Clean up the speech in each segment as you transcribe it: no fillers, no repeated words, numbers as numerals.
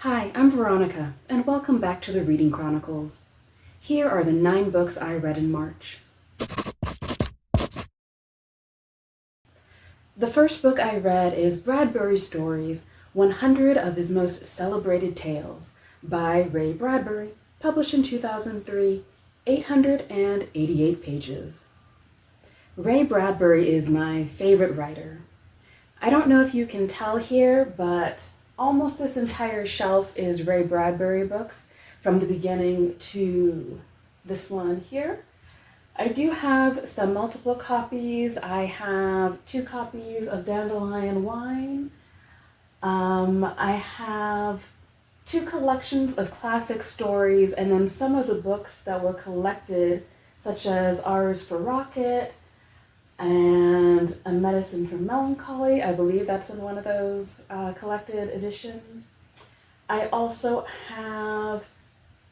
Hi, I'm Veronica, and welcome back to the Reading Chronicles. Here are the 9 books I read in March. The first book I read is Bradbury Stories, 100 of His Most Celebrated Tales by Ray Bradbury, published in 2003, 888 pages. Ray Bradbury is my favorite writer. I don't know if you can tell here, but almost this entire shelf is Ray Bradbury books, from the beginning to this one here. I do have some multiple copies. I have 2 copies of Dandelion Wine. I have 2 collections of classic stories, and then some of the books that were collected, such as R is for Rocket and A Medicine for Melancholy. I believe that's in one of those collected editions. I also have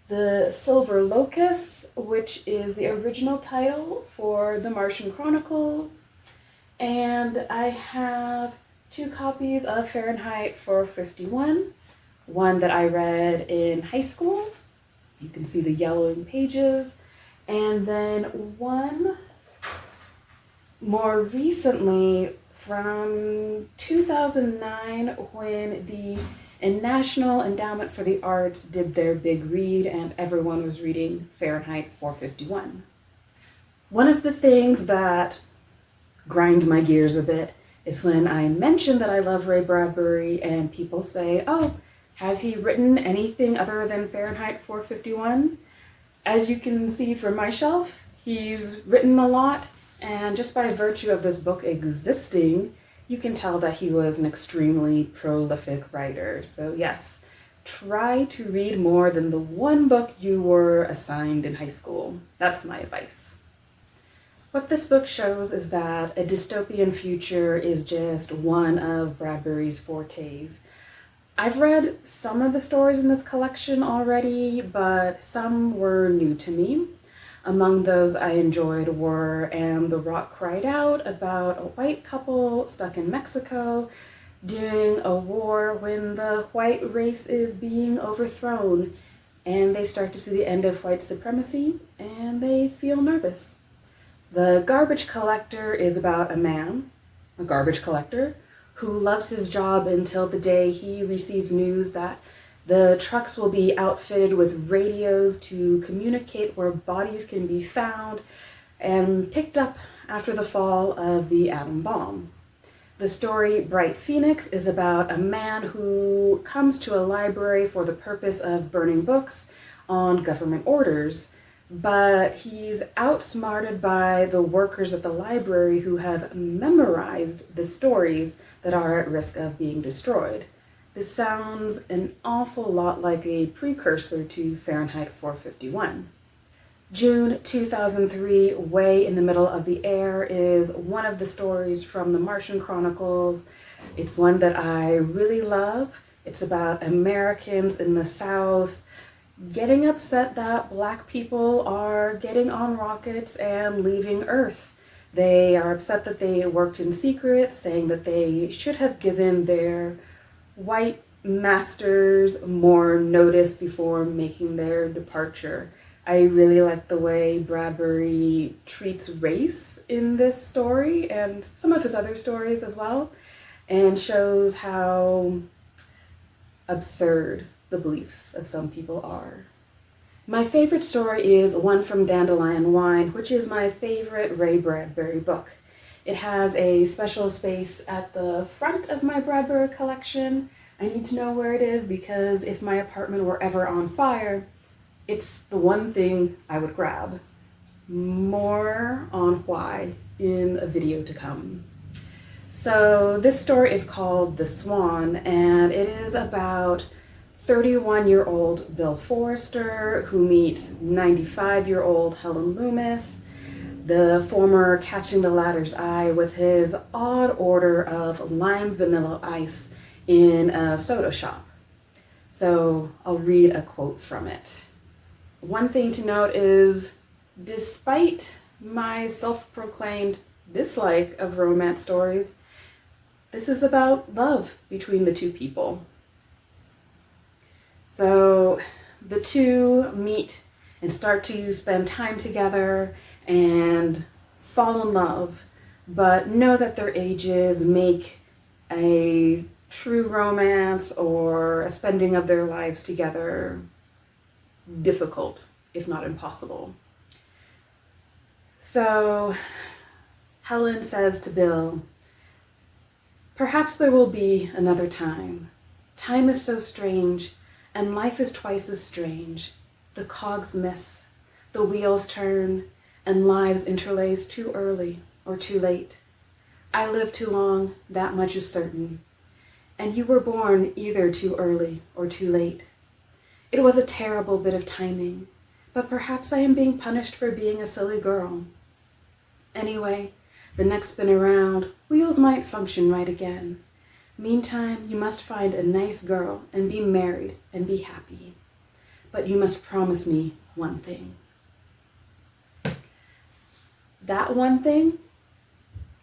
The Silver Locust, which is the original title for the Martian Chronicles. And I have 2 copies of Fahrenheit 451, one that I read in high school. You can see the yellowing pages. And then one more recently from 2009, when the National Endowment for the Arts did their big read and everyone was reading Fahrenheit 451. One of the things that grinds my gears a bit is when I mention that I love Ray Bradbury and people say, "Oh, has he written anything other than Fahrenheit 451? As you can see from my shelf, he's written a lot. And just by virtue of this book existing, you can tell that he was an extremely prolific writer. So yes, try to read more than the one book you were assigned in high school. That's my advice. What this book shows is that a dystopian future is just one of Bradbury's fortes. I've read some of the stories in this collection already, but some were new to me. Among those I enjoyed were And the Rock Cried Out, about a white couple stuck in Mexico during a war when the white race is being overthrown, and they start to see the end of white supremacy and they feel nervous. The Garbage Collector is about a man, a garbage collector, who loves his job until the day he receives news that the trucks will be outfitted with radios to communicate where bodies can be found and picked up after the fall of the atom bomb. The story Bright Phoenix is about a man who comes to a library for the purpose of burning books on government orders, but he's outsmarted by the workers at the library who have memorized the stories that are at risk of being destroyed. This sounds an awful lot like a precursor to Fahrenheit 451. June 2003, Way in the Middle of the Air is one of the stories from the Martian Chronicles. It's one that I really love. It's about Americans in the South getting upset that Black people are getting on rockets and leaving Earth. They are upset that they worked in secret, saying that they should have given their white masters more notice before making their departure. I really like the way Bradbury treats race in this story and some of his other stories as well, and shows how absurd the beliefs of some people are. My favorite story is one from Dandelion Wine, which is my favorite Ray Bradbury book. It has a special space at the front of my Bradbury collection. I need to know where it is because if my apartment were ever on fire, it's the one thing I would grab. More on why in a video to come. So this story is called The Swan, and it is about 31-year-old Bill Forrester who meets 95-year-old Helen Loomis, the former catching the latter's eye with his odd order of lime vanilla ice in a soda shop. So I'll read a quote from it. One thing to note is, despite my self-proclaimed dislike of romance stories, this is about love between the two people. So the two meet and start to spend time together and fall in love, but know that their ages make a true romance or a spending of their lives together difficult, if not impossible. So Helen says to Bill, "Perhaps there will be another time. Time is so strange, and life is twice as strange. The cogs miss, the wheels turn, and lives interlace too early or too late. I live too long, that much is certain. And you were born either too early or too late. It was a terrible bit of timing, but perhaps I am being punished for being a silly girl. Anyway, the next spin around, wheels might function right again. Meantime, you must find a nice girl and be married and be happy. But you must promise me one thing." That one thing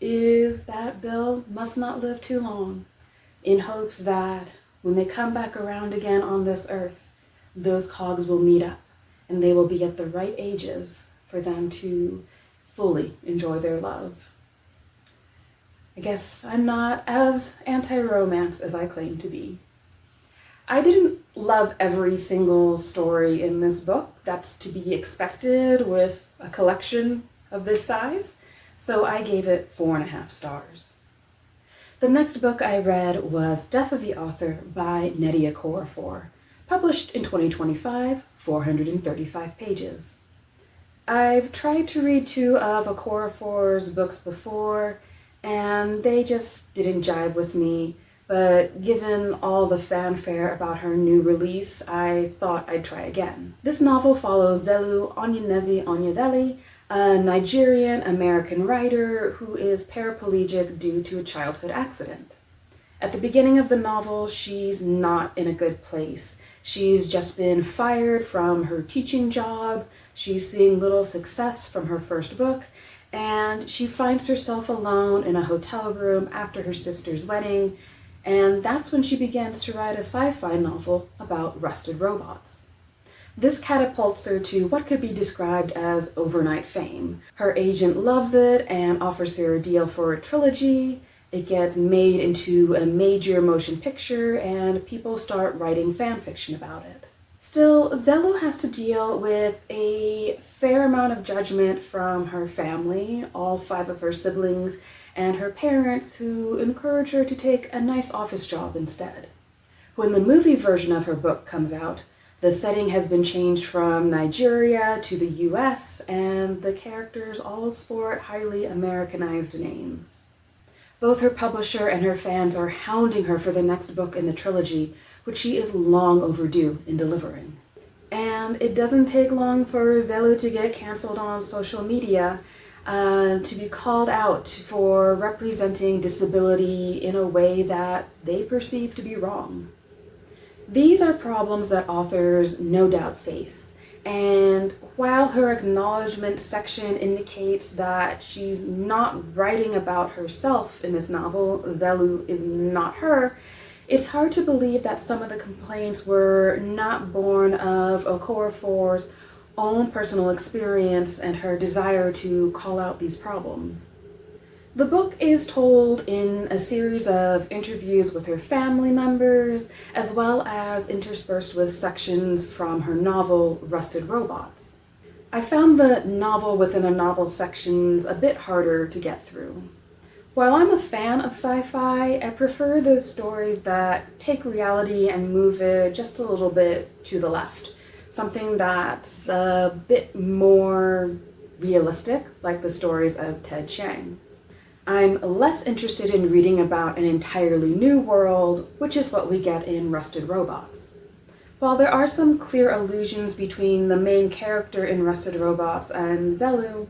is that Bill must not live too long, in hopes that when they come back around again on this earth, those cogs will meet up and they will be at the right ages for them to fully enjoy their love. I guess I'm not as anti-romance as I claim to be. I didn't love every single story in this book. That's to be expected with a collection of this size, so I gave it 4.5 stars. The next book I read was Death of the Author by Nnedi Okorafor, published in 2025, 435 pages. I've tried to read 2 of Okorafor's books before, and they just didn't jive with me, but given all the fanfare about her new release, I thought I'd try again. This novel follows Zelu Onyenezi Onyedeli, a Nigerian-American writer who is paraplegic due to a childhood accident. At the beginning of the novel, she's not in a good place. She's just been fired from her teaching job, she's seeing little success from her first book, and she finds herself alone in a hotel room after her sister's wedding, and that's when she begins to write a sci-fi novel about rusted robots. This catapults her to what could be described as overnight fame. Her agent loves it and offers her a deal for a trilogy. It gets made into a major motion picture, and people start writing fan fiction about it. Still, Zelu has to deal with a fair amount of judgment from her family, all 5 of her siblings, and her parents, who encourage her to take a nice office job instead. When the movie version of her book comes out, the setting has been changed from Nigeria to the US, and the characters all sport highly Americanized names. Both her publisher and her fans are hounding her for the next book in the trilogy, which she is long overdue in delivering. And it doesn't take long for Zelu to get canceled on social media, to be called out for representing disability in a way that they perceive to be wrong. These are problems that authors no doubt face, and while her acknowledgement section indicates that she's not writing about herself in this novel, Zelu is not her, it's hard to believe that some of the complaints were not born of Okorafor's own personal experience and her desire to call out these problems. The book is told in a series of interviews with her family members, as well as interspersed with sections from her novel, Rusted Robots. I found the novel within a novel sections a bit harder to get through. While I'm a fan of sci-fi, I prefer those stories that take reality and move it just a little bit to the left. Something that's a bit more realistic, like the stories of Ted Chiang. I'm less interested in reading about an entirely new world, which is what we get in Rusted Robots. While there are some clear allusions between the main character in Rusted Robots and Zelu,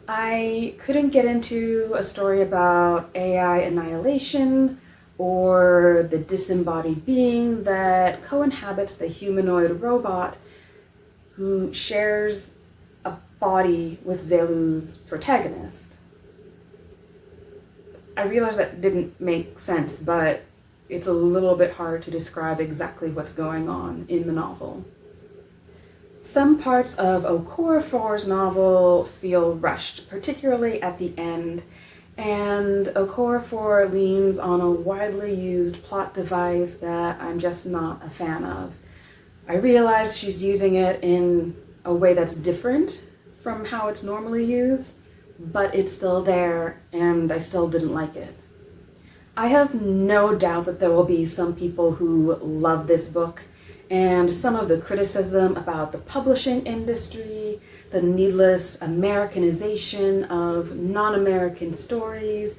I couldn't get into a story about AI annihilation or the disembodied being that co-inhabits the humanoid robot who shares a body with Zelu's protagonist. I realize that didn't make sense, but it's a little bit hard to describe exactly what's going on in the novel. Some parts of Okorafor's novel feel rushed, particularly at the end, and Okorafor leans on a widely used plot device that I'm just not a fan of. I realize she's using it in a way that's different from how it's normally used, but it's still there, and I still didn't like it. I have no doubt that there will be some people who love this book, and some of the criticism about the publishing industry, the needless Americanization of non-American stories,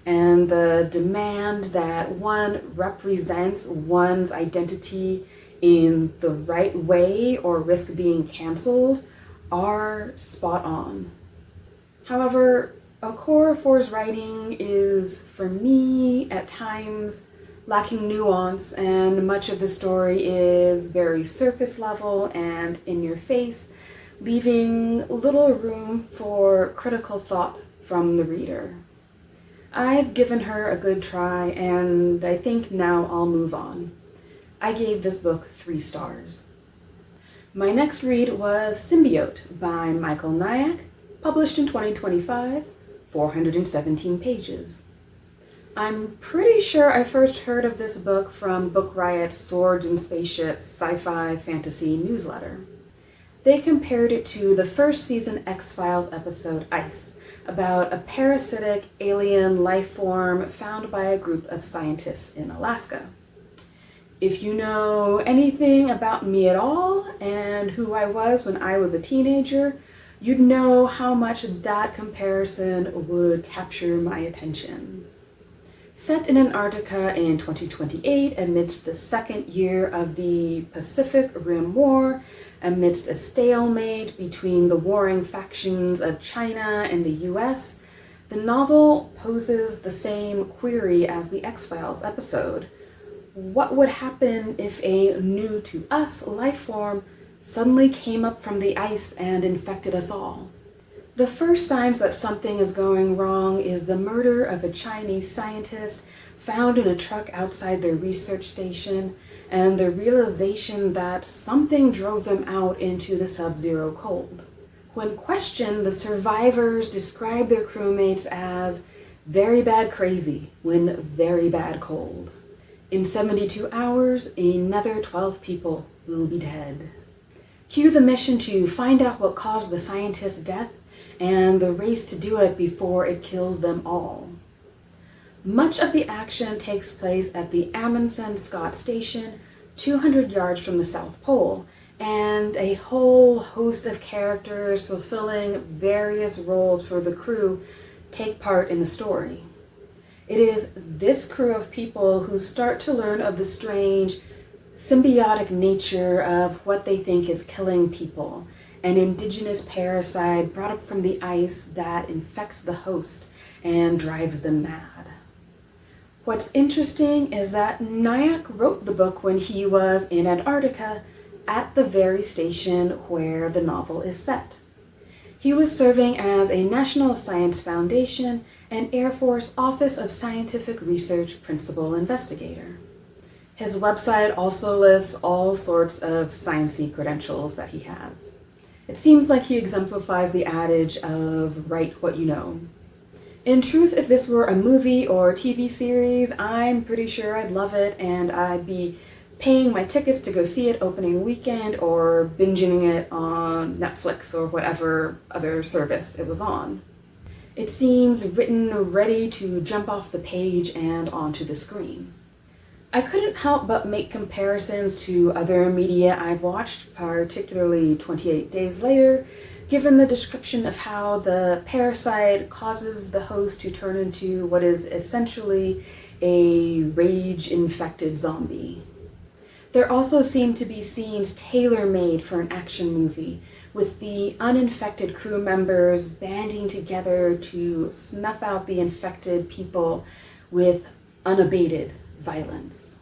and the demand that one represents one's identity in the right way or risk being canceled are spot on. However, Okorafor's writing is, for me, at times lacking nuance, and much of the story is very surface level and in your face, leaving little room for critical thought from the reader. I've given her a good try, and I think now I'll move on. I gave this book 3 stars. My next read was Symbiote by Michael Nayak, published in 2025, 417 pages. I'm pretty sure I first heard of this book from Book Riot's Swords and Spaceships sci-fi fantasy newsletter. They compared it to the first season X-Files episode Ice, about a parasitic alien life form found by a group of scientists in Alaska. If you know anything about me at all and who I was when I was a teenager, you'd know how much that comparison would capture my attention. Set in Antarctica in 2028, amidst the second year of the Pacific Rim War, amidst a stalemate between the warring factions of China and the US, the novel poses the same query as the X-Files episode. What would happen if a new to us life form suddenly came up from the ice and infected us all? The first signs that something is going wrong is the murder of a Chinese scientist found in a truck outside their research station, and the realization that something drove them out into the sub-zero cold. When questioned, the survivors describe their crewmates as very bad crazy when very bad cold. In 72 hours, another 12 people will be dead. Cue the mission to find out what caused the scientist's death and the race to do it before it kills them all. Much of the action takes place at the Amundsen Scott Station, 200 yards from the South Pole, and a whole host of characters fulfilling various roles for the crew take part in the story. It is this crew of people who start to learn of the strange, symbiotic nature of what they think is killing people, an indigenous parasite brought up from the ice that infects the host and drives them mad. What's interesting is that Nayak wrote the book when he was in Antarctica at the very station where the novel is set. He was serving as a National Science Foundation and Air Force Office of Scientific Research Principal Investigator. His website also lists all sorts of sciencey credentials that he has. It seems like he exemplifies the adage of write what you know. In truth, if this were a movie or TV series, I'm pretty sure I'd love it and I'd be paying my tickets to go see it opening weekend or binging it on Netflix or whatever other service it was on. It seems written ready to jump off the page and onto the screen. I couldn't help but make comparisons to other media I've watched, particularly 28 Days Later, given the description of how the parasite causes the host to turn into what is essentially a rage-infected zombie. There also seem to be scenes tailor-made for an action movie, with the uninfected crew members banding together to snuff out the infected people with unabated violence.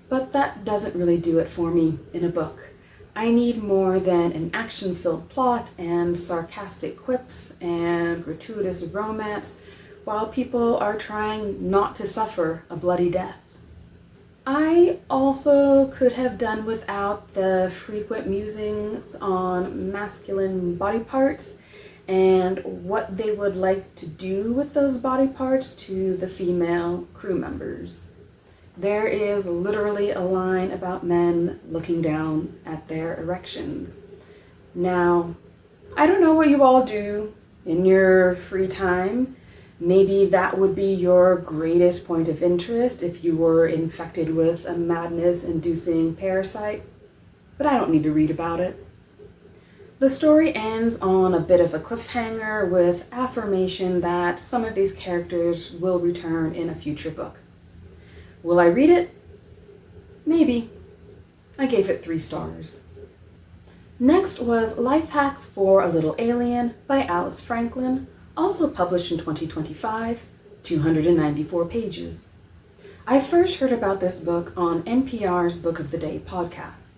But that doesn't really do it for me in a book. I need more than an action-filled plot and sarcastic quips and gratuitous romance while people are trying not to suffer a bloody death. I also could have done without the frequent musings on masculine body parts and what they would like to do with those body parts to the female crew members. There is literally a line about men looking down at their erections. Now, I don't know what you all do in your free time. Maybe that would be your greatest point of interest if you were infected with a madness-inducing parasite, but I don't need to read about it. The story ends on a bit of a cliffhanger with affirmation that some of these characters will return in a future book. Will I read it? Maybe. I gave it 3 stars. Next was Life Hacks for a Little Alien by Alice Franklin, also published in 2025, 294 pages. I first heard about this book on NPR's Book of the Day podcast.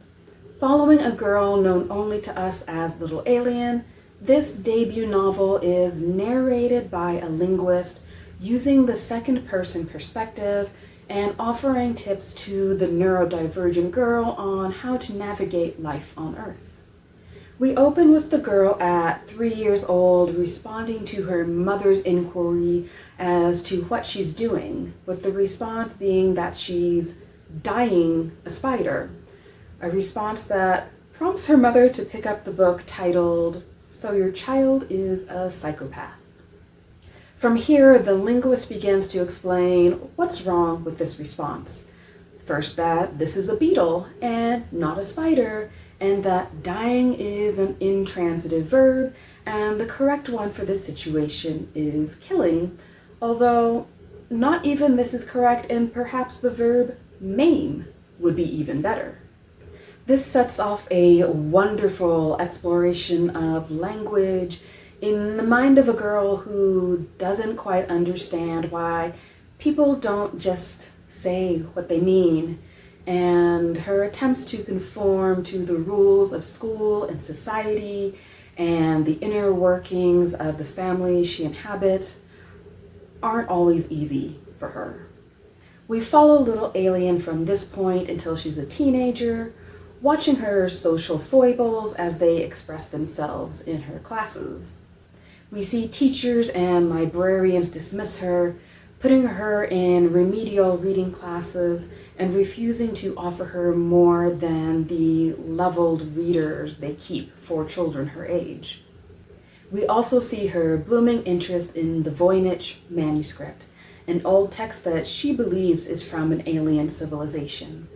Following a girl known only to us as Little Alien, this debut novel is narrated by a linguist using the second-person perspective and offering tips to the neurodivergent girl on how to navigate life on Earth. We open with the girl at 3 years old responding to her mother's inquiry as to what she's doing, with the response being that she's dyeing a spider, a response that prompts her mother to pick up the book titled, "So Your Child is a Psychopath." From here, the linguist begins to explain what's wrong with this response. First, that this is a beetle and not a spider, and that dying is an intransitive verb, and the correct one for this situation is killing, although not even this is correct, and perhaps the verb maim would be even better. This sets off a wonderful exploration of language in the mind of a girl who doesn't quite understand why people don't just say what they mean, and her attempts to conform to the rules of school and society and the inner workings of the family she inhabits aren't always easy for her. We follow Little Alien from this point until she's a teenager, watching her social foibles as they express themselves in her classes. We see teachers and librarians dismiss her, putting her in remedial reading classes and refusing to offer her more than the leveled readers they keep for children her age. We also see her blooming interest in the Voynich manuscript, an old text that she believes is from an alien civilization.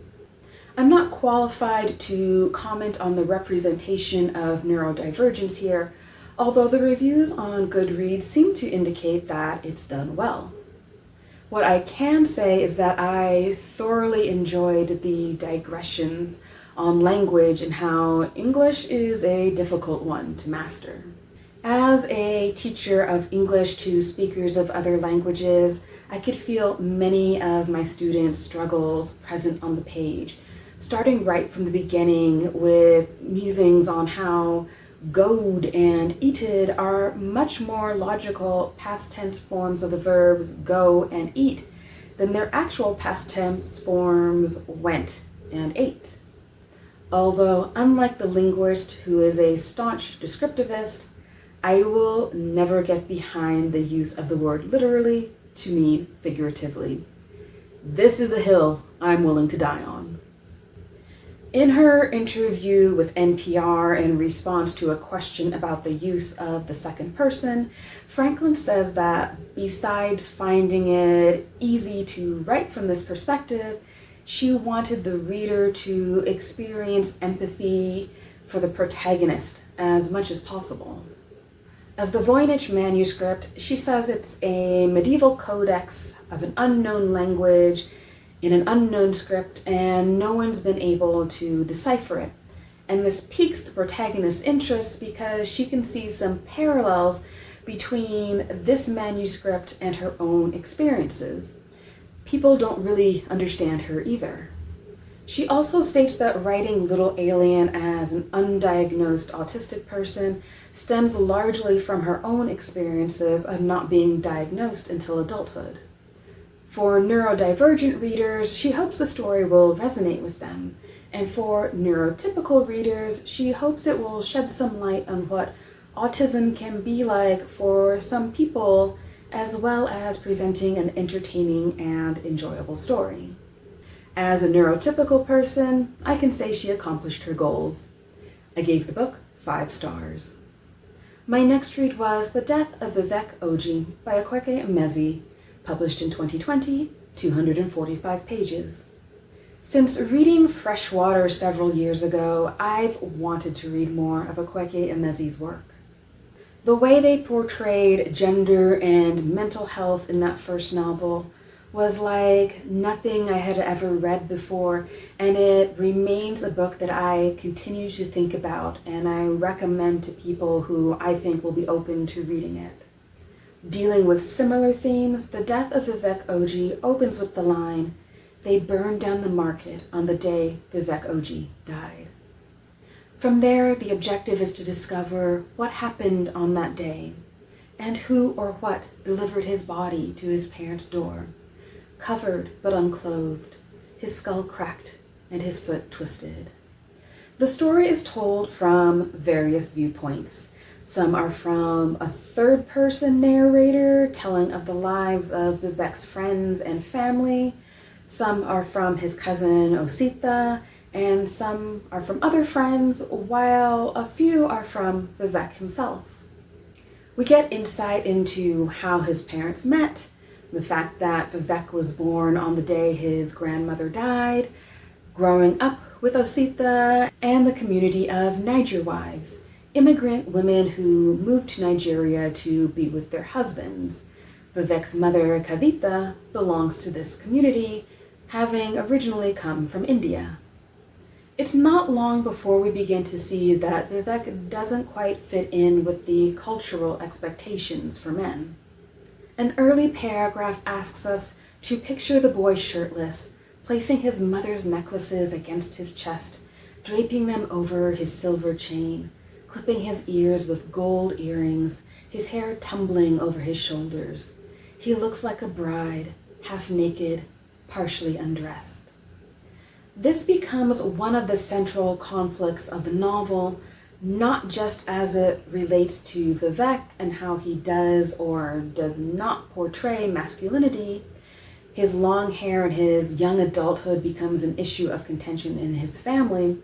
I'm not qualified to comment on the representation of neurodivergence here, although the reviews on Goodreads seem to indicate that it's done well. What I can say is that I thoroughly enjoyed the digressions on language and how English is a difficult one to master. As a teacher of English to speakers of other languages, I could feel many of my students' struggles present on the page, starting right from the beginning with musings on how goed and eated are much more logical past tense forms of the verbs go and eat than their actual past tense forms went and ate. Although, unlike the linguist who is a staunch descriptivist, I will never get behind the use of the word literally to mean figuratively. This is a hill I'm willing to die on. In her interview with NPR in response to a question about the use of the second person, Franklin says that besides finding it easy to write from this perspective, she wanted the reader to experience empathy for the protagonist as much as possible. Of the Voynich manuscript, she says it's a medieval codex of an unknown language in an unknown script, and no one's been able to decipher it. And this piques the protagonist's interest because she can see some parallels between this manuscript and her own experiences. People don't really understand her either. She also states that writing Little Alien as an undiagnosed autistic person stems largely from her own experiences of not being diagnosed until adulthood. For neurodivergent readers, she hopes the story will resonate with them. And for neurotypical readers, she hopes it will shed some light on what autism can be like for some people, as well as presenting an entertaining and enjoyable story. As a neurotypical person, I can say she accomplished her goals. I gave the book 5 stars. My next read was The Death of Vivek Oji by Akwaeke Emezi, published in 2020, 245 pages. Since reading Freshwater several years ago, I've wanted to read more of Akwaeke Emezi's work. The way they portrayed gender and mental health in that first novel was like nothing I had ever read before, and it remains a book that I continue to think about, and I recommend to people who I think will be open to reading it. Dealing with similar themes, The Death of Vivek Oji opens with the line, "They burned down the market on the day Vivek Oji died." From there, the objective is to discover what happened on that day, and who or what delivered his body to his parents' door, covered but unclothed, his skull cracked and his foot twisted. The story is told from various viewpoints. Some are from a third-person narrator telling of the lives of Vivek's friends and family. Some are from his cousin Osita, and some are from other friends, while a few are from Vivek himself. We get insight into how his parents met, the fact that Vivek was born on the day his grandmother died, growing up with Osita, and the community of Niger wives, immigrant women who moved to Nigeria to be with their husbands. Vivek's mother, Kavita, belongs to this community, having originally come from India. It's not long before we begin to see that Vivek doesn't quite fit in with the cultural expectations for men. An early paragraph asks us to picture the boy shirtless, placing his mother's necklaces against his chest, draping them over his silver chain, clipping his ears with gold earrings, his hair tumbling over his shoulders. He looks like a bride, half naked, partially undressed. This becomes one of the central conflicts of the novel, not just as it relates to Vivek and how he does or does not portray masculinity. His long hair and his young adulthood becomes an issue of contention in his family,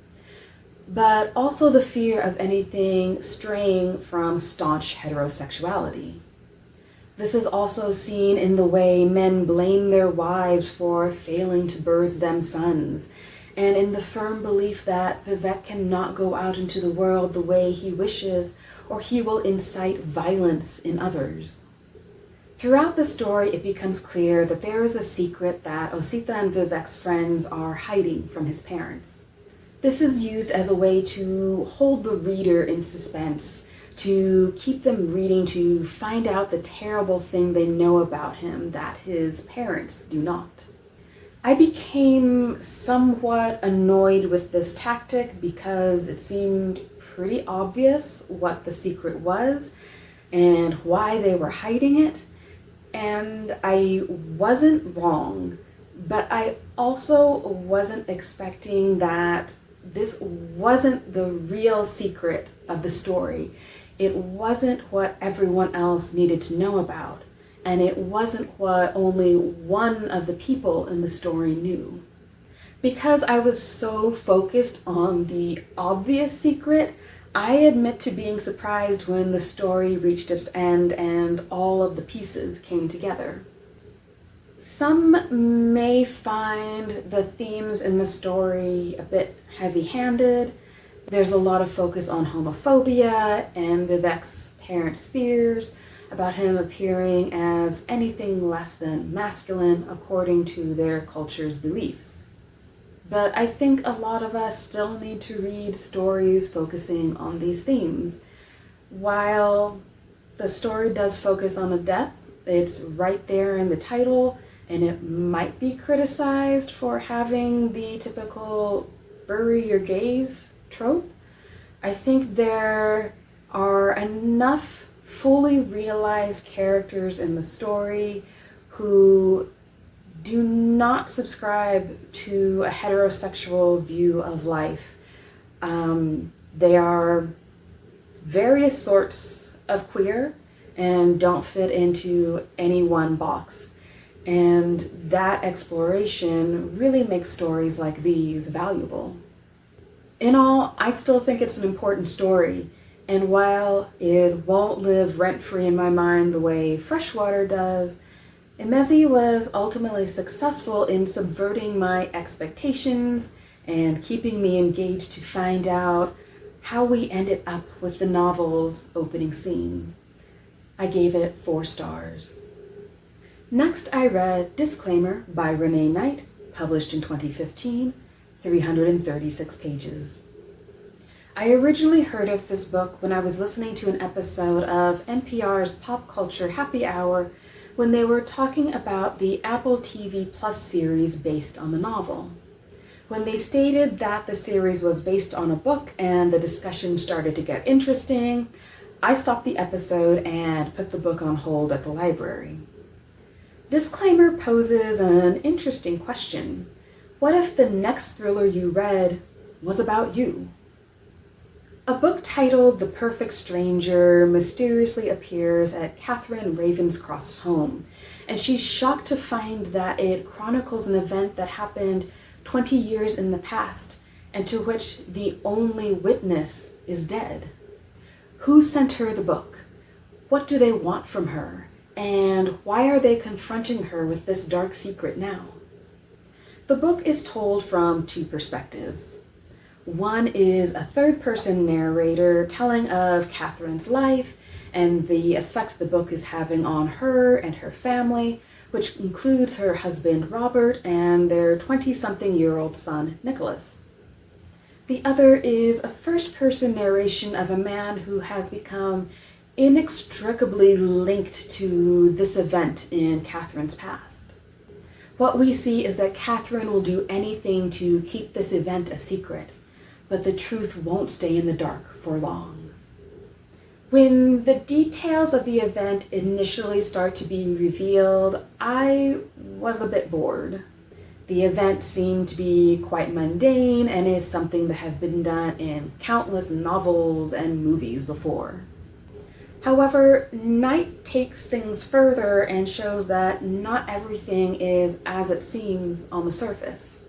but also the fear of anything straying from staunch heterosexuality. This is also seen in the way men blame their wives for failing to birth them sons, and in the firm belief that Vivek cannot go out into the world the way he wishes, or he will incite violence in others. Throughout the story, it becomes clear that there is a secret that Osita and Vivek's friends are hiding from his parents. This is used as a way to hold the reader in suspense, to keep them reading, to find out the terrible thing they know about him that his parents do not. I became somewhat annoyed with this tactic because it seemed pretty obvious what the secret was and why they were hiding it. And I wasn't wrong, but I also wasn't expecting that this wasn't the real secret of the story. It wasn't what everyone else needed to know about, and it wasn't what only one of the people in the story knew. Because I was so focused on the obvious secret, I admit to being surprised when the story reached its end and all of the pieces came together. Some may find the themes in the story a bit heavy-handed. There's a lot of focus on homophobia and Vivek's parents' fears about him appearing as anything less than masculine according to their culture's beliefs. But I think a lot of us still need to read stories focusing on these themes. While the story does focus on a death, it's right there in the title, and it might be criticized for having the typical bury your gaze trope. I think there are enough fully realized characters in the story who do not subscribe to a heterosexual view of life. They are various sorts of queer and don't fit into any one box. And that exploration really makes stories like these valuable. In all, I still think it's an important story, and while it won't live rent-free in my mind the way Freshwater does, Emezi was ultimately successful in subverting my expectations and keeping me engaged to find out how we ended up with the novel's opening scene. I gave it 4 stars. Next, I read Disclaimer by Renée Knight, published in 2015, 336 pages. I originally heard of this book when I was listening to an episode of NPR's Pop Culture Happy Hour when they were talking about the Apple TV Plus series based on the novel. When they stated that the series was based on a book and the discussion started to get interesting, I stopped the episode and put the book on hold at the library. Disclaimer poses an interesting question. What if the next thriller you read was about you? A book titled The Perfect Stranger mysteriously appears at Catherine Ravenscroft's home, and she's shocked to find that it chronicles an event that happened 20 years in the past, and to which the only witness is dead. Who sent her the book? What do they want from her? And why are they confronting her with this dark secret now? The book is told from 2 perspectives. One is a third-person narrator telling of Catherine's life and the effect the book is having on her and her family, which includes her husband Robert and their 20-something-year-old son Nicholas. The other is a first-person narration of a man who has become inextricably linked to this event in Catherine's past. What we see is that Catherine will do anything to keep this event a secret, but the truth won't stay in the dark for long. When the details of the event initially start to be revealed, I was a bit bored. The event seemed to be quite mundane and is something that has been done in countless novels and movies before. However, Knight takes things further and shows that not everything is as it seems on the surface.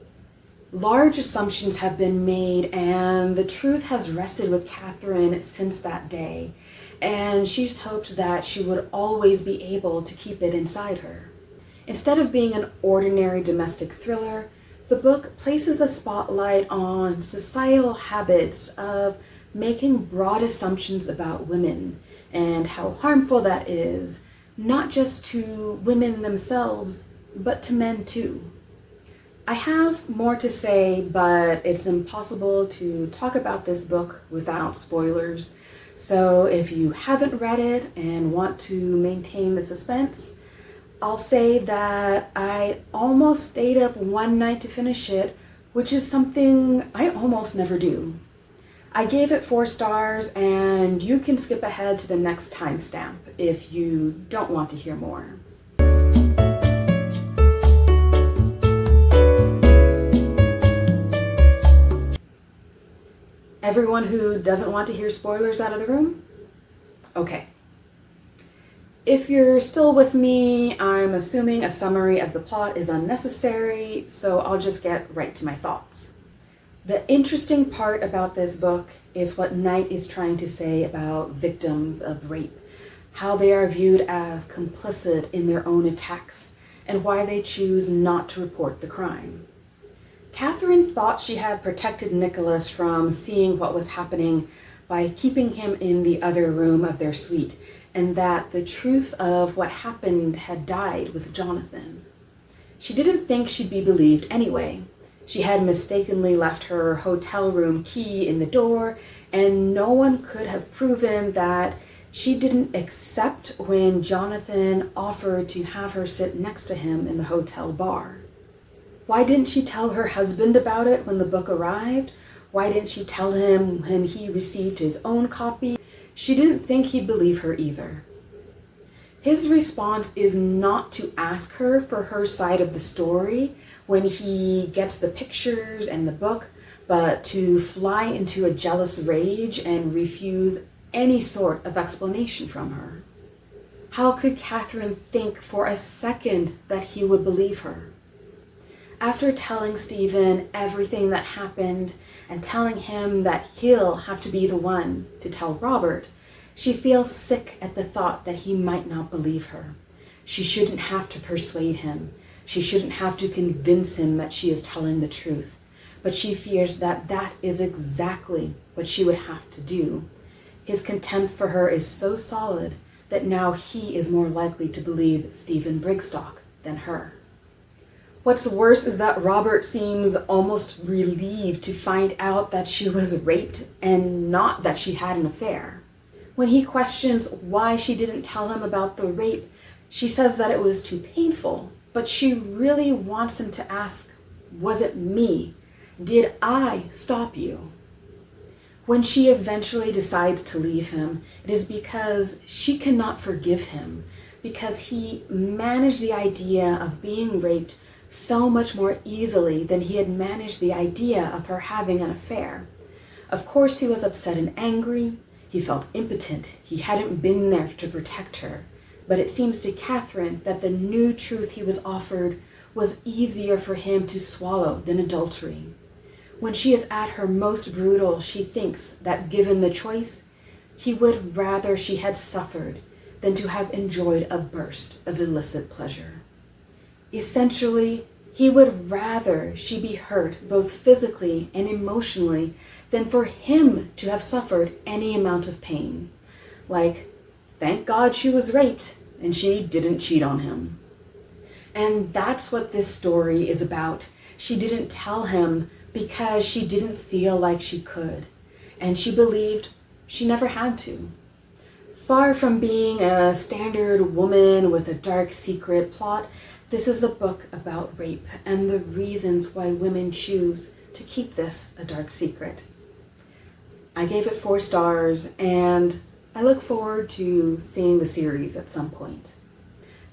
Large assumptions have been made, and the truth has rested with Catherine since that day, and she's hoped that she would always be able to keep it inside her. Instead of being an ordinary domestic thriller, the book places a spotlight on societal habits of making broad assumptions about women and how harmful that is, not just to women themselves, but to men too. I have more to say, but it's impossible to talk about this book without spoilers. So if you haven't read it and want to maintain the suspense, I'll say that I almost stayed up one night to finish it, which is something I almost never do. I gave it 4 stars, and you can skip ahead to the next timestamp if you don't want to hear more. Everyone who doesn't want to hear spoilers out of the room? Okay. If you're still with me, I'm assuming a summary of the plot is unnecessary, so I'll just get right to my thoughts. The interesting part about this book is what Knight is trying to say about victims of rape, how they are viewed as complicit in their own attacks, and why they choose not to report the crime. Catherine thought she had protected Nicholas from seeing what was happening by keeping him in the other room of their suite, and that the truth of what happened had died with Jonathan. She didn't think she'd be believed anyway. She had mistakenly left her hotel room key in the door, and no one could have proven that she didn't accept when Jonathan offered to have her sit next to him in the hotel bar. Why didn't she tell her husband about it when the book arrived? Why didn't she tell him when he received his own copy? She didn't think he'd believe her either. His response is not to ask her for her side of the story when he gets the pictures and the book, but to fly into a jealous rage and refuse any sort of explanation from her. How could Catherine think for a second that he would believe her? After telling Stephen everything that happened and telling him that he'll have to be the one to tell Robert, she feels sick at the thought that he might not believe her. She shouldn't have to persuade him. She shouldn't have to convince him that she is telling the truth. But she fears that that is exactly what she would have to do. His contempt for her is so solid that now he is more likely to believe Stephen Brigstock than her. What's worse is that Robert seems almost relieved to find out that she was raped and not that she had an affair. When he questions why she didn't tell him about the rape, she says that it was too painful, but she really wants him to ask, was it me? Did I stop you? When she eventually decides to leave him, it is because she cannot forgive him, because he managed the idea of being raped so much more easily than he had managed the idea of her having an affair. Of course, he was upset and angry. He felt impotent. He hadn't been there to protect her. But it seems to Catherine that the new truth he was offered was easier for him to swallow than adultery. When she is at her most brutal, she thinks that given the choice, he would rather she had suffered than to have enjoyed a burst of illicit pleasure. Essentially, he would rather she be hurt both physically and emotionally than for him to have suffered any amount of pain. Like, thank God she was raped and she didn't cheat on him. And that's what this story is about. She didn't tell him because she didn't feel like she could, and she believed she never had to. Far from being a standard woman with a dark secret plot, this is a book about rape and the reasons why women choose to keep this a dark secret. I gave it 4 stars, and I look forward to seeing the series at some point.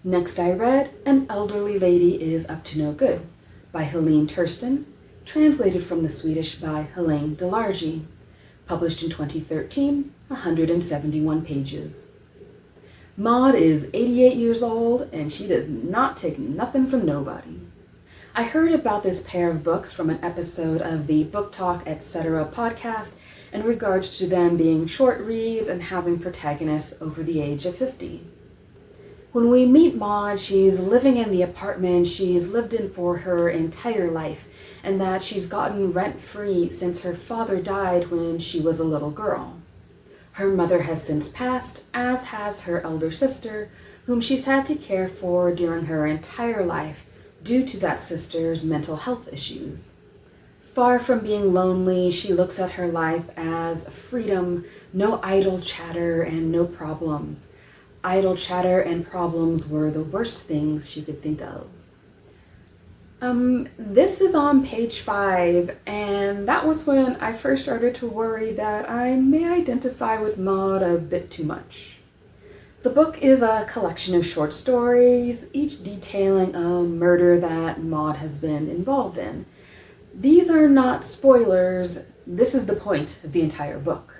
Next I read An Elderly Lady is Up to No Good by Helene Trusten, translated from the Swedish by Helene Delargy, published in 2013, 171 pages. Maud is 88 years old, and she does not take nothing from nobody. I heard about this pair of books from an episode of the Book Talk Etc. podcast in regards to them being short reads and having protagonists over the age of 50. When we meet Maud, she's living in the apartment she's lived in for her entire life, and that she's gotten rent-free since her father died when she was a little girl. Her mother has since passed, as has her elder sister, whom she's had to care for during her entire life due to that sister's mental health issues. Far from being lonely, she looks at her life as freedom, no idle chatter and no problems. Idle chatter and problems were the worst things she could think of. This is on page 5, and that was when I first started to worry that I may identify with Maud a bit too much. The book is a collection of short stories, each detailing a murder that Maud has been involved in. These are not spoilers. This is the point of the entire book.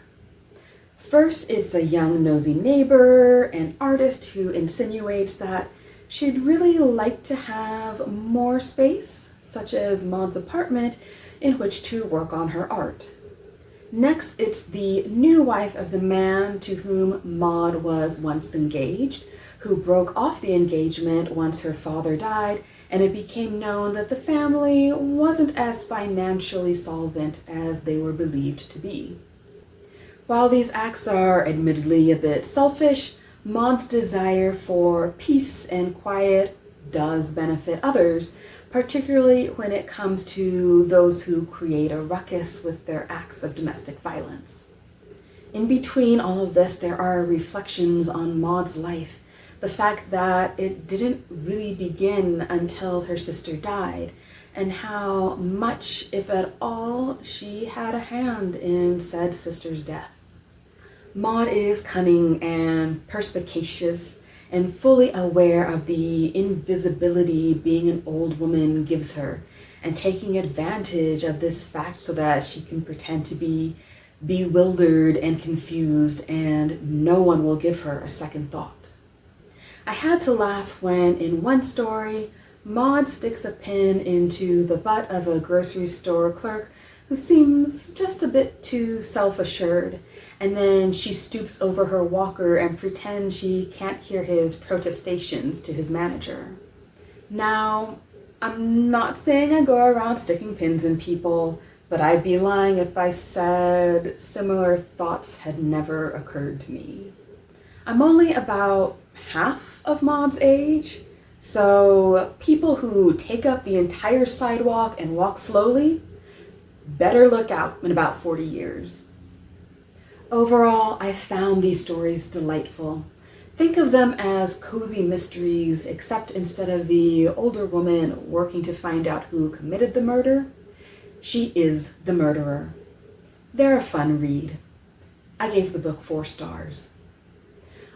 First, it's a young nosy neighbor, an artist who insinuates that she'd really like to have more space, such as Maud's apartment, in which to work on her art. Next, it's the new wife of the man to whom Maud was once engaged, who broke off the engagement once her father died, and it became known that the family wasn't as financially solvent as they were believed to be. While these acts are admittedly a bit selfish, Maud's desire for peace and quiet does benefit others, particularly when it comes to those who create a ruckus with their acts of domestic violence. In between all of this, there are reflections on Maud's life, the fact that it didn't really begin until her sister died, and how much, if at all, she had a hand in said sister's death. Maud is cunning and perspicacious, and fully aware of the invisibility being an old woman gives her, and taking advantage of this fact so that she can pretend to be bewildered and confused, and no one will give her a second thought. I had to laugh when, in one story, Maud sticks a pin into the butt of a grocery store clerk who seems just a bit too self-assured, and then she stoops over her walker and pretends she can't hear his protestations to his manager. Now, I'm not saying I go around sticking pins in people, but I'd be lying if I said similar thoughts had never occurred to me. I'm only about half of Maud's age, so people who take up the entire sidewalk and walk slowly better look out in about 40 years. Overall, I found these stories delightful. Think of them as cozy mysteries, except instead of the older woman working to find out who committed the murder, she is the murderer. They're a fun read. I gave the book 4 stars.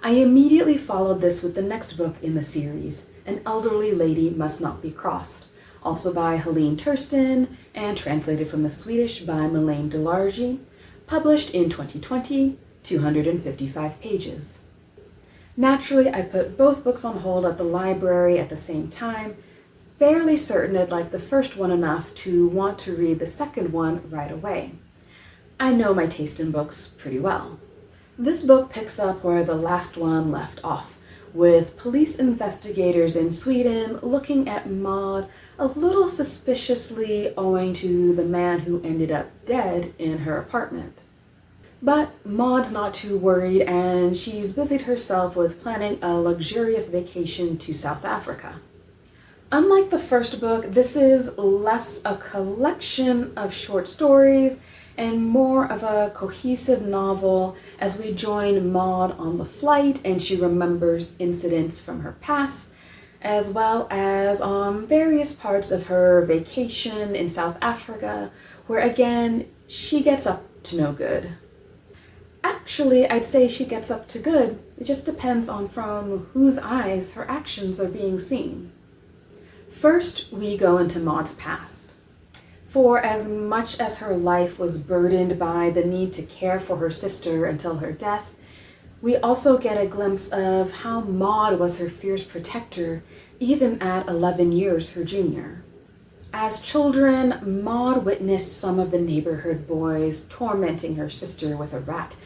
I immediately followed this with the next book in the series, An Elderly Lady Must Not Be Crossed, also by Helene Trusten and translated from the Swedish by Marlaine Delargy, published in 2020, 255 pages. Naturally, I put both books on hold at the library at the same time, fairly certain I'd like the first one enough to want to read the second one right away. I know my taste in books pretty well. This book picks up where the last one left off, with police investigators in Sweden looking at Maud a little suspiciously owing to the man who ended up dead in her apartment. But Maud's not too worried, and she's busied herself with planning a luxurious vacation to South Africa. Unlike the first book, this is less a collection of short stories and more of a cohesive novel as we join Maud on the flight and she remembers incidents from her past, as well as on various parts of her vacation in South Africa, where again, she gets up to no good. Actually, I'd say she gets up to good. It just depends on from whose eyes her actions are being seen. First, we go into Maud's past. For as much as her life was burdened by the need to care for her sister until her death, we also get a glimpse of how Maud was her fierce protector, even at 11 years her junior. As children, Maud witnessed some of the neighborhood boys tormenting her sister with a rat,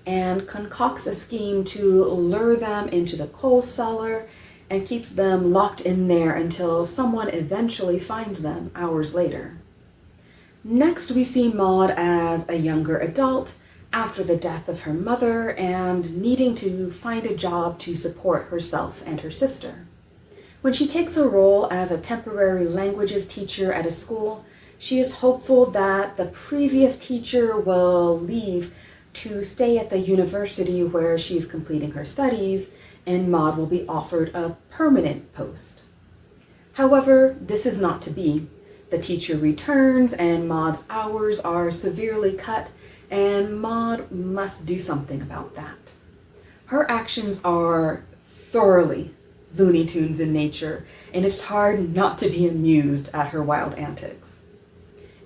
and concocts a scheme to lure them into the coal cellar and keeps them locked in there until someone eventually finds them hours later. Next, we see Maud as a younger adult after the death of her mother and needing to find a job to support herself and her sister. When she takes a role as a temporary languages teacher at a school, she is hopeful that the previous teacher will leave to stay at the university where she's completing her studies, and Maud will be offered a permanent post. However, this is not to be. The teacher returns and Maud's hours are severely cut, and Maud must do something about that. Her actions are thoroughly Looney Tunes in nature, and it's hard not to be amused at her wild antics.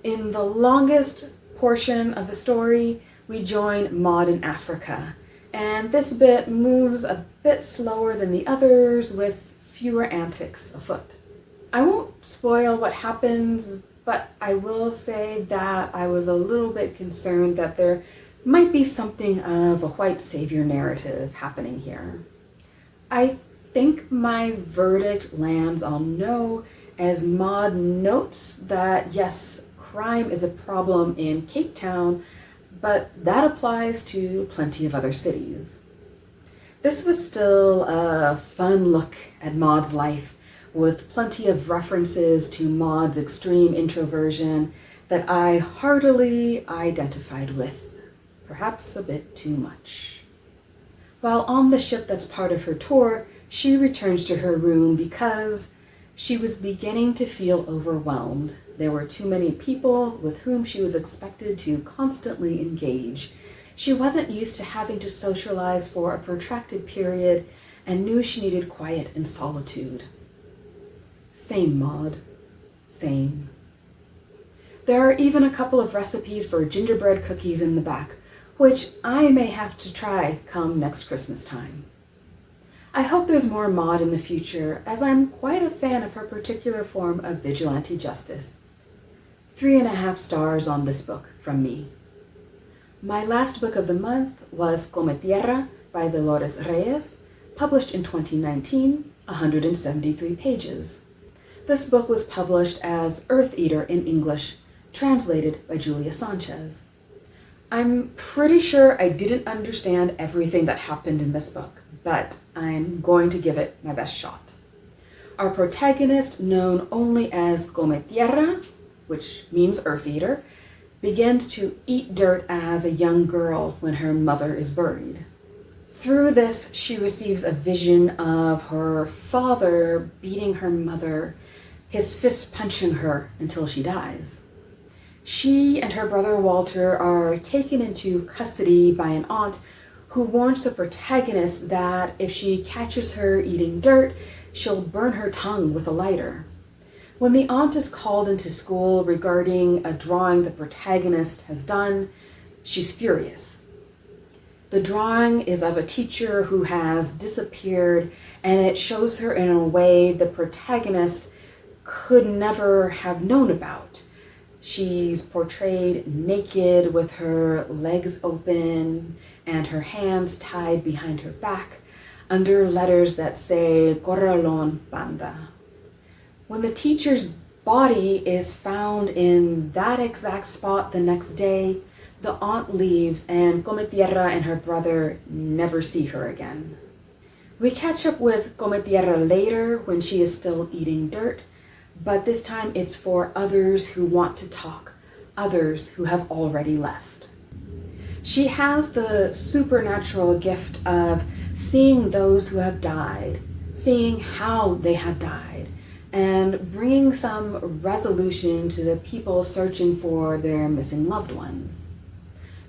In the longest portion of the story, we join Maud in Africa, and this bit moves a bit slower than the others with fewer antics afoot. I won't spoil what happens, but I will say that I was a little bit concerned that there might be something of a white savior narrative happening here. I think my verdict lands on no, as Maud notes that yes, crime is a problem in Cape Town, but that applies to plenty of other cities. This was still a fun look at Maud's life, with plenty of references to Maud's extreme introversion that I heartily identified with, perhaps a bit too much. While on the ship that's part of her tour, she returns to her room because she was beginning to feel overwhelmed. There were too many people with whom she was expected to constantly engage. She wasn't used to having to socialize for a protracted period, and knew she needed quiet and solitude. Same, Maud. Same. There are even a couple of recipes for gingerbread cookies in the back, which I may have to try come next Christmas time. I hope there's more Maud in the future, as I'm quite a fan of her particular form of vigilante justice. 3.5 stars on this book from me. My last book of the month was Cometierra by Dolores Reyes, published in 2019, 173 pages. This book was published as Earth Eater in English, translated by Julia Sanchez. I'm pretty sure I didn't understand everything that happened in this book, but I'm going to give it my best shot. Our protagonist, known only as Cometierra, which means Earth Eater, begins to eat dirt as a young girl when her mother is buried. Through this, she receives a vision of her father beating her mother, his fist punching her until she dies. She and her brother Walter are taken into custody by an aunt who warns the protagonist that if she catches her eating dirt, she'll burn her tongue with a lighter. When the aunt is called into school regarding a drawing the protagonist has done, she's furious. The drawing is of a teacher who has disappeared, and it shows her in a way the protagonist could never have known about. She's portrayed naked with her legs open and her hands tied behind her back under letters that say Corralón Banda. When the teacher's body is found in that exact spot the next day, the aunt leaves and Cometierra and her brother never see her again. We catch up with Cometierra later when she is still eating dirt, but this time it's for others who want to talk, others who have already left. She has the supernatural gift of seeing those who have died, seeing how they have died, and bringing some resolution to the people searching for their missing loved ones.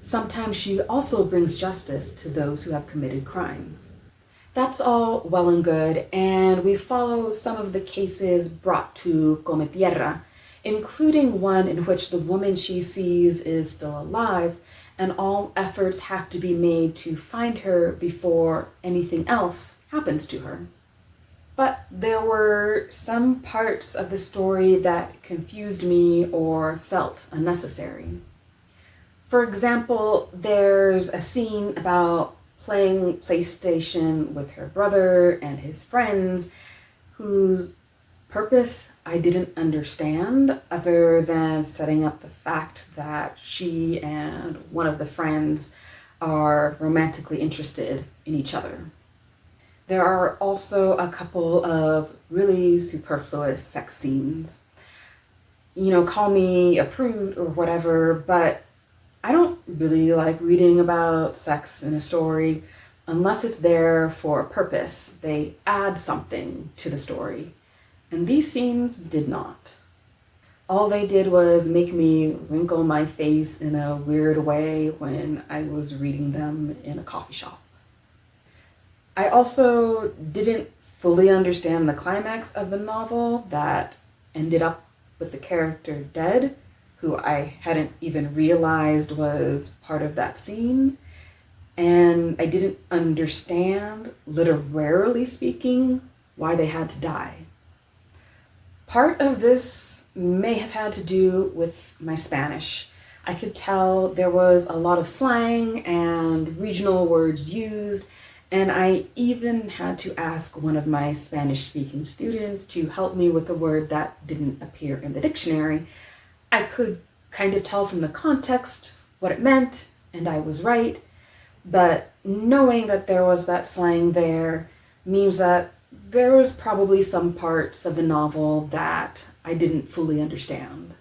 Sometimes she also brings justice to those who have committed crimes. That's all well and good, and we follow some of the cases brought to Cometierra, including one in which the woman she sees is still alive, and all efforts have to be made to find her before anything else happens to her. But there were some parts of the story that confused me or felt unnecessary. For example, there's a scene about playing PlayStation with her brother and his friends, whose purpose I didn't understand, other than setting up the fact that she and one of the friends are romantically interested in each other. There are also a couple of really superfluous sex scenes. Call me a prude or whatever, but I don't really like reading about sex in a story unless it's there for a purpose. They add something to the story, and these scenes did not. All they did was make me wrinkle my face in a weird way when I was reading them in a coffee shop. I also didn't fully understand the climax of the novel that ended up with the character dead, who I hadn't even realized was part of that scene. And I didn't understand, literally speaking, why they had to die. Part of this may have had to do with my Spanish. I could tell there was a lot of slang and regional words used, and I even had to ask one of my Spanish-speaking students to help me with a word that didn't appear in the dictionary. I could kind of tell from the context what it meant, and I was right, but knowing that there was that slang there means that there was probably some parts of the novel that I didn't fully understand.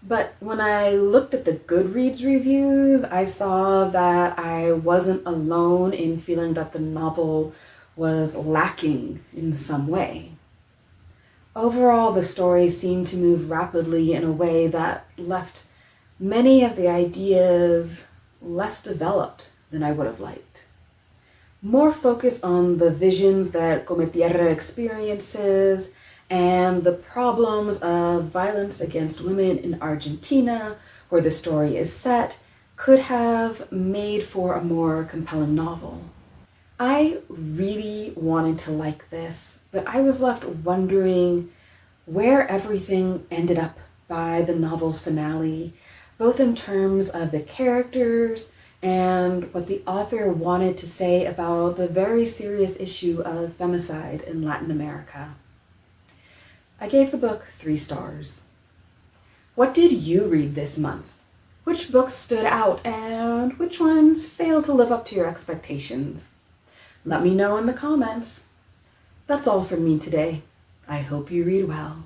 But when I looked at the Goodreads reviews, I saw that I wasn't alone in feeling that the novel was lacking in some way. Overall, the story seemed to move rapidly in a way that left many of the ideas less developed than I would have liked. more focus on the visions that Cometierra experiences and the problems of violence against women in Argentina, where the story is set, could have made for a more compelling novel. I really wanted to like this, but I was left wondering where everything ended up by the novel's finale, both in terms of the characters and what the author wanted to say about the very serious issue of femicide in Latin America. I gave the book 3 stars. What did you read this month? Which books stood out and which ones failed to live up to your expectations? Let me know in the comments. That's all from me today. I hope you read well.